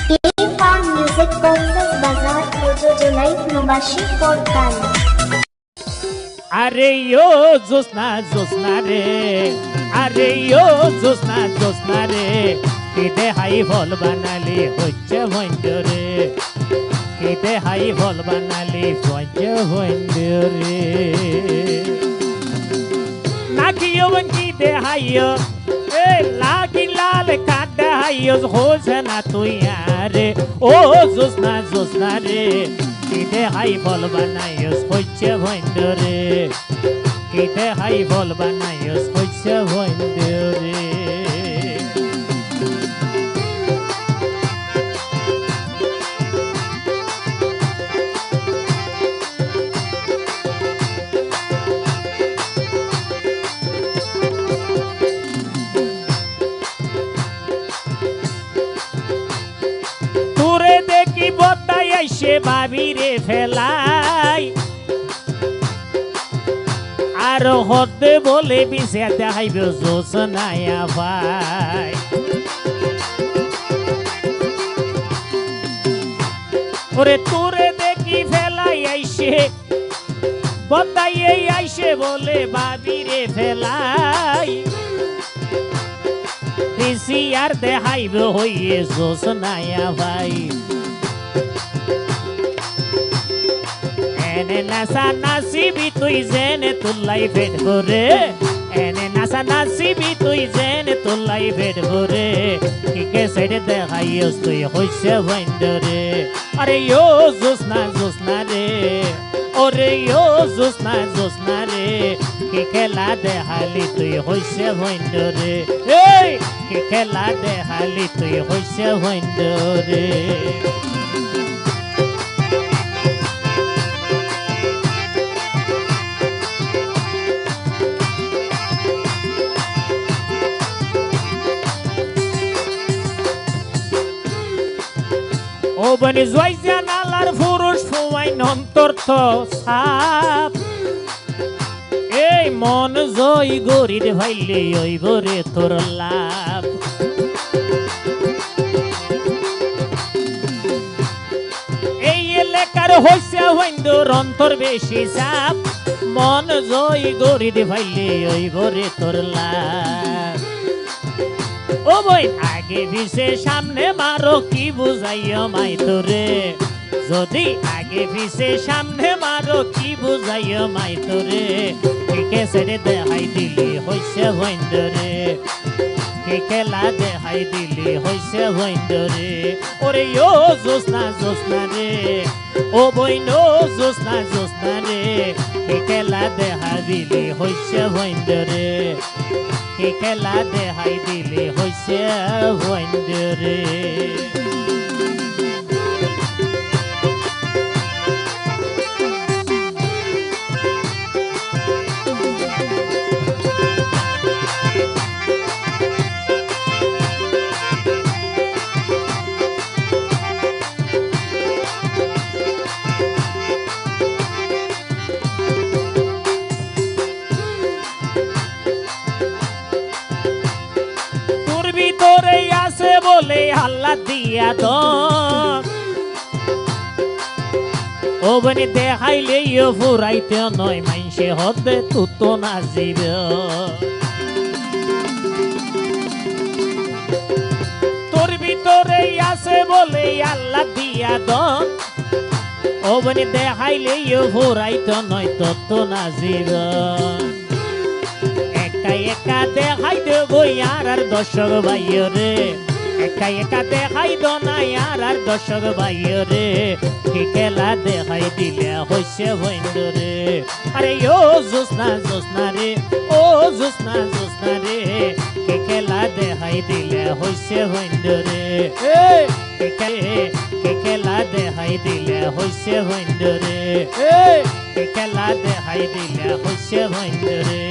Farm Music Complex Bazaar Photo July Nubashi Portal. আরে ও জোসনা জোসনা রে, আরে ও জোসনা জোসনা রে, কেটে হাই ফল বানালি হচ্ছে ভঞ্জ রে, কেটে হাই ফল বানালি হচ্ছে ভঞ্জ রে। নাকিও বঙ্কিতে হাইও এ লাগি লাল কাটা হাইও হোসে না তুই আরে ও জোসনা জোসনা রে, কেটে হাই ফল বানাইস হচ্ছে ভঞ্জ রে, কেটে হাই ফল বানাইস হচ্ছে ভঞ্জ রে। দেখি বতাই আইসে বাবিরে ফেলাই, আর হদে বলে বিষে দেখাইব জোসনায়া ভাই। ওরে তোরে দেখি ফেলাই আইসে বতাই আইসে বলে বাবিরে ফেলাই, বেশি আর দেখাইব হইয়ে জোসনায়া ভাই। এনে নাসা নাসিবি তুই জেনে তুলাই ফেট ভরে, এনে নাসা নাসিবি তুই জেনে তুলাই ফেট ভরে, কিকে সেটে দেখাইস তুই হইছে ভঞ্জরে। আরে ও জোসনা জোসনা রে, ওরে ও জোসনা জোসনা রে, কি খেলা দেখালি তুই হইছে ভঞ্জরে, এই কি খেলা দেখালি তুই হইছে ভঞ্জরে। ও বনি জয়জা নালার পুরুষ ফুয়াই অন্তর তো সাপ, এই মন জয় গরির ভাইলে ওই বরে তোর লাভ। এই এলাকার হইছে হইন্দর অন্তর বেশি চাপ, মন জয় গরির ভাইলে ওই বরে তোর লাভ। ও বই আগে পিছে সামনে মারো কি বুঝাইও মাই তোরে, যদি আগে পিছে সামনে মারো কি বুঝাইও মাই তোরে, কে সেরে দেখাই দিলি হইছে ভঞ্জরে, কে খেলা দেখাই দিলি হইছে ভঞ্জরে। ওরে ও জোসনা জোসনা রে, ও বইন ও জোসনা জোসনা রে, কে খেলা দেখা দিলি হইছে ভঞ্জরে, কে খেলা দেখাই দিলি হইছে ভঞ্জরে। ভিতরে আছে বলে আল্লাহ দিয়া দ, ও বনি দেখাইলে ফুরাইতে নয় মাইসে হদে তুতো নাজিব। তোর ভিতরে আছে বলে আল্লাহ দিয়া দ, ও বনি দেখাইলে ফুরাইতে নয় তত নাজিব। একা একা দেখাই দেব আর দর্শক ভাইয় রে, একা একা দেখাই দ না আর দর্শক ভাইয় রে, কি খেলা দেখাই দিলে হইছে ভঞ্জরে। আরে ও জোসনা জোসনা রে, ও জোসনা জোসনা রে, কি খেলা দেখাই দিলে হইছে ভঞ্জরে, কি খেলা দেখাই দিলে হইছে ভঞ্জরে, কি খেলা দেখাই দিলে হইছে ভঞ্জরে।